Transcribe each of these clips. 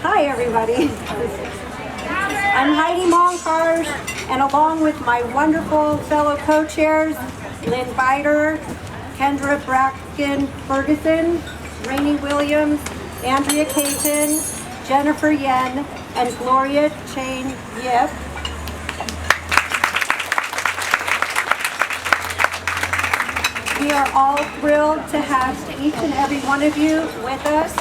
Hi, everybody. I'm Heidi Monkarsh, and along with my wonderful fellow co-chairs, Lynn Biter, Kendra Bracken Ferguson, Rainey Williams, Andrea Cayton, Jennifer Yen, and Gloria Chain Yip, we are all thrilled to have each and every one of you with us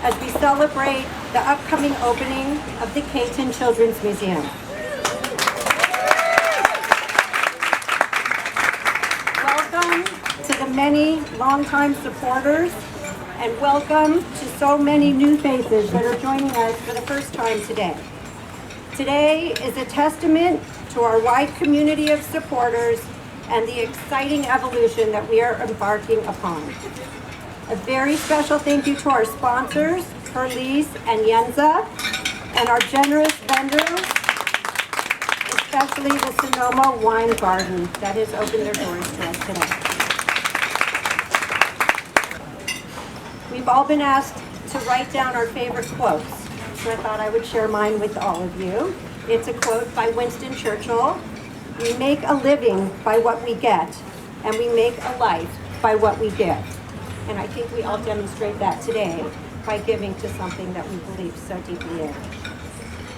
as we celebrate the upcoming opening of the Cayton Children's Museum. Welcome to the many longtime supporters, and welcome to so many new faces that are joining us for the first time today. Today is a testament to our wide community of supporters and the exciting evolution that we are embarking upon. A very special thank you to our sponsors, Purlisse and Yenza, and our generous vendors, especially the Sonoma Wine Garden that has opened their doors to us today. We've all been asked to write down our favorite quotes, so I thought I would share mine with all of you. It's a quote by Winston Churchill: "We make a living by what we get, and we make a life by what we give." And I think we all demonstrate that today by giving to something that we believe so deeply in.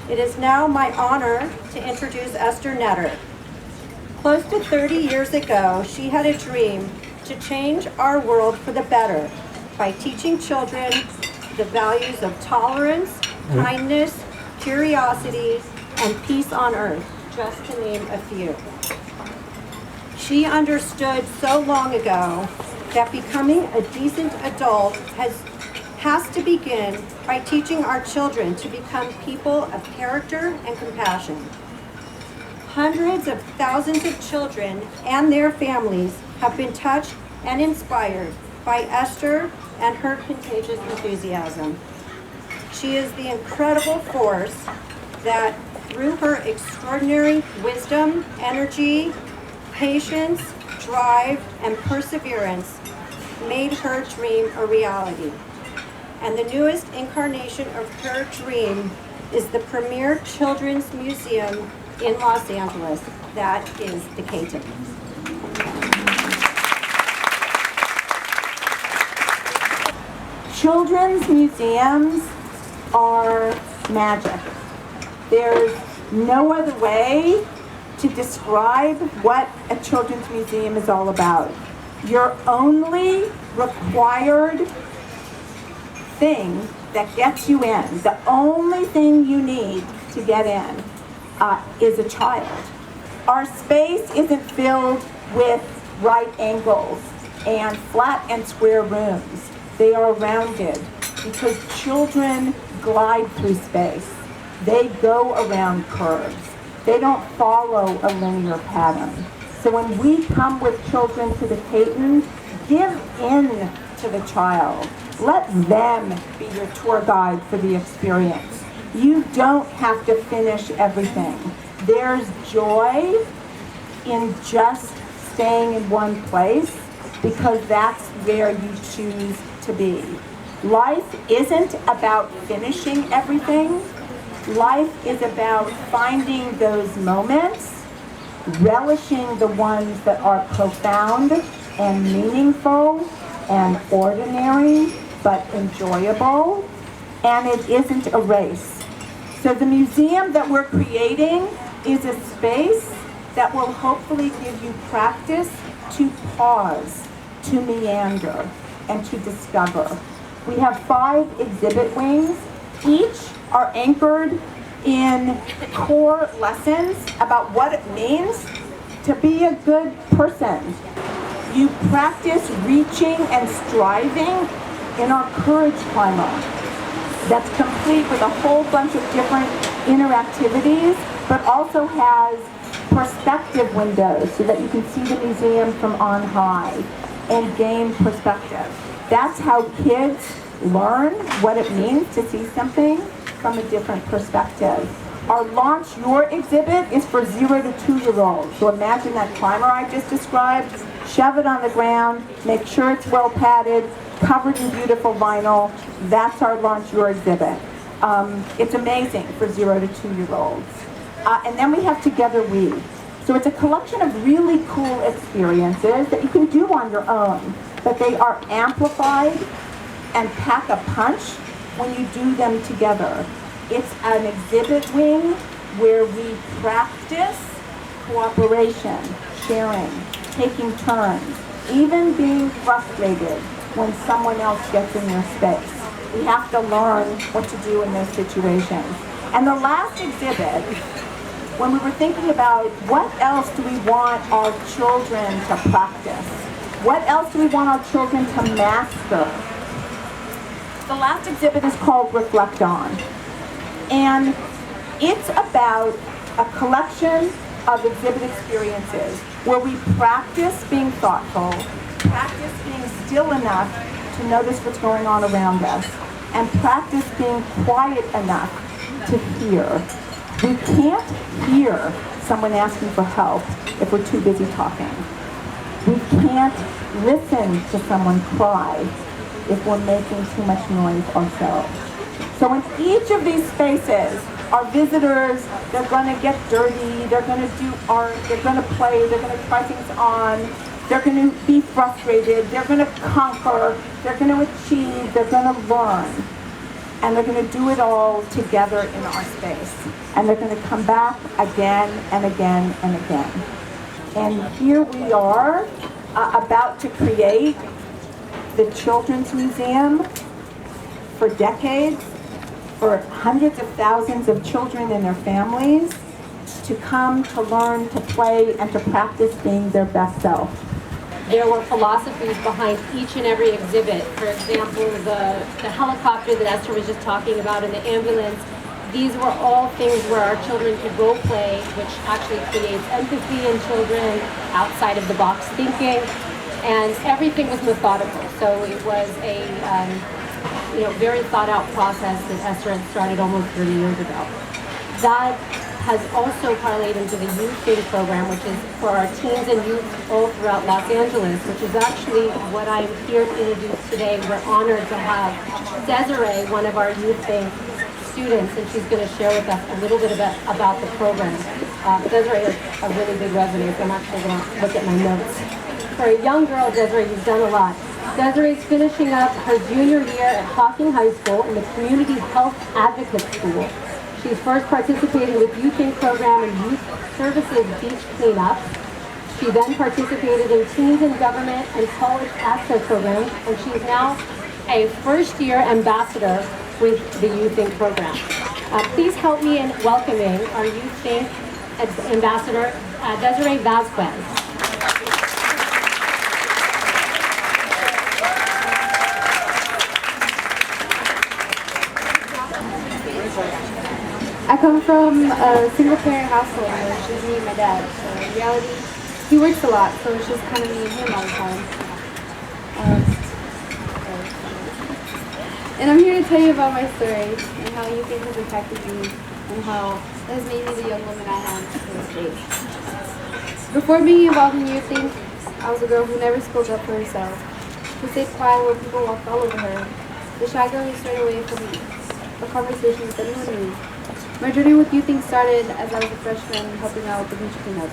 It is now my honor to introduce Esther Netter. Close to 30 years ago, she had a dream to change our world for the better by teaching children the values of tolerance, kindness, curiosity, and peace on earth, just to name a few. She understood so long ago that becoming a decent adult has to begin by teaching our children to become people of character and compassion. Hundreds of thousands of children and their families have been touched and inspired by Esther and her contagious enthusiasm. She is the incredible force that, through her extraordinary wisdom, energy, patience, drive, and perseverance, made her dream a reality. And the newest incarnation of her dream is the premier children's museum in Los Angeles. That is the Cayton. Children's museums are magic. There's no other way to describe what a children's museum is all about. Your only required thing that gets you in, the only thing you need to get in, is a child. Our space isn't filled with right angles and flat and square rooms. They are rounded because children glide through space. They go around curves. They don't follow a linear pattern. So when we come with children to the Cayton, give in to the child. Let them be your tour guide for the experience. You don't have to finish everything. There's joy in just staying in one place because that's where you choose to be. Life isn't about finishing everything. Life is about finding those moments, relishing the ones that are profound and meaningful and ordinary but enjoyable, and it isn't a race. So the museum that we're creating is a space that will hopefully give you practice to pause, to meander, and to discover. We have 5 exhibit wings. Each are anchored in core lessons about what it means to be a good person. You practice reaching and striving in our Courage Climber. That's complete with a whole bunch of different interactivities, but also has perspective windows so that you can see the museum from on high and gain perspective. That's how kids learn what it means to see something from a different perspective. Our Launch Your exhibit is for 0 to 2-year-olds. So imagine that climber I just described, shove it on the ground, make sure it's well padded, covered in beautiful vinyl. That's our Launch Your exhibit. It's amazing for 0 to 2-year-olds. And then we have Together We. So it's a collection of really cool experiences that you can do on your own, but they are amplified and pack a punch when you do them together. It's an exhibit wing where we practice cooperation, sharing, taking turns, even being frustrated when someone else gets in your space. We have to learn what to do in those situations. And the last exhibit, when we were thinking about what else do we want our children to practice? What else do we want our children to master? The last exhibit is called Reflect On. And it's about a collection of exhibit experiences where we practice being thoughtful, practice being still enough to notice what's going on around us, and practice being quiet enough to hear. We can't hear someone asking for help if we're too busy talking. We can't listen to someone cry if we're making too much noise ourselves. So in each of these spaces, our visitors, they're going to get dirty, they're going to do art, they're going to play, they're going to try things on, they're going to be frustrated, they're going to conquer, they're going to achieve, they're going to learn. And they're going to do it all together in our space. And they're going to come back again and again and again. And here we are about to create the Children's Museum for decades, for hundreds of thousands of children and their families to come, to learn, to play, and to practice being their best self. There were philosophies behind each and every exhibit. For example, the helicopter that Esther was just talking about and the ambulance. These were all things where our children could role play, which actually creates empathy in children, outside of the box thinking, and everything was methodical. So it was a very thought out process that Esther had started almost 30 years ago. That has also parlayed into the Youth Think program, which is for our teens and youth all throughout Los Angeles, which is actually what I'm here to introduce today. We're honored to have Desiree, one of our Youth Think students, and she's going to share with us a little bit about the program. Desiree has a really big resume, so I'm actually going to look at my notes. For a young girl, Desiree, you've done a lot. Desiree's finishing up her junior year at Hawking High School in the Community Health Advocate School. She's first participated with Youth Think program and Youth Services Beach Cleanup. She then participated in Teens in Government and College Access programs, and she's now a first-year ambassador with the Youth Think program. Please help me in welcoming our Youth Think ambassador, Desiree Vasquez. I come from a single-parent household where it's just me and my dad. So in reality, he works a lot, so it's just kind of me and him all the time. And I'm here to tell you about my story and how Youth Think has impacted me and how it has made me the young woman I am to this day. Before being involved in Youth Think, I was a girl who never spoke up for herself, who stayed quiet when people walked all over her. The shy girl who strayed away from a conversation with anyone new. My journey with Youth Think started as I was a freshman helping out with the beach cleanup.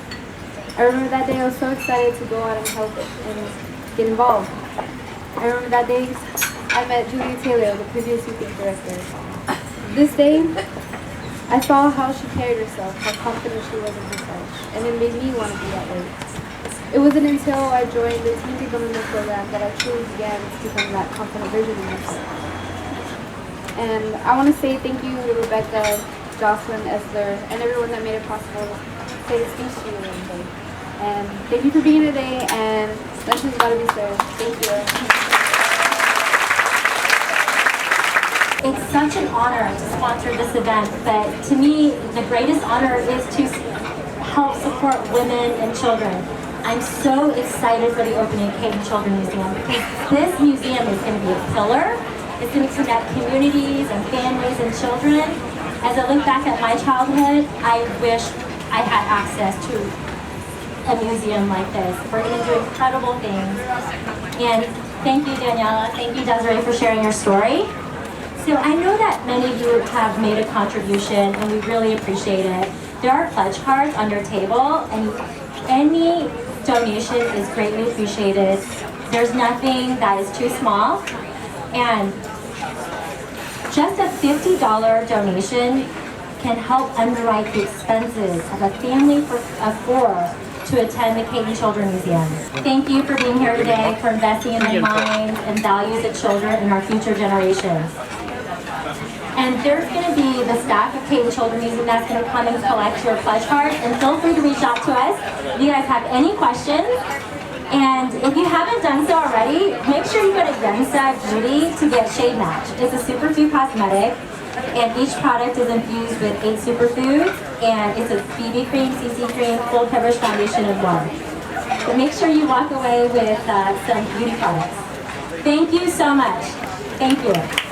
I remember that day I was so excited to go out and help and get involved. I remember that day I met Julia Taylor, the previous Youth Think director. This day, I saw how she carried herself, how confident she was in herself, and it made me want to be that way. It wasn't until I joined the Teens in Government program that I truly began to become that confident version of myself. And I want to say thank you to Rebecca, Jocelyn, Esther, and everyone that made it possible to say this speech to you today. And thank you for being here today, and lunch is about to be served. Thank you. It's such an honor to sponsor this event, but to me, the greatest honor is to help support women and children. I'm so excited for the opening of Cayton Children's Museum because this museum is going to be a pillar. It's going to connect communities and families and children. As I look back at my childhood, I wish I had access to a museum like this. We're going to do incredible things. And thank you, Daniela. Thank you, Desiree, for sharing your story. So I know that many of you have made a contribution and we really appreciate it. There are pledge cards on your table and any donation is greatly appreciated. There's nothing that is too small, and just a $50 donation can help underwrite the expenses of a family of 4 to attend the Cayton Children's Museum. Thank you for being here today, for investing in the minds and values of children and our future generations. And there's going to be the staff of Cayton Children's Museum that's going to come and collect your pledge cards, and feel free to reach out to us if you guys have any questions. And if you haven't done so already, make sure you go to Yensa Beauty to get Shade Match. It's a superfood cosmetic, and each product is infused with 8 superfoods, and it's a BB cream, CC cream, full coverage foundation in one. But make sure you walk away with some beauty products. Thank you so much. Thank you.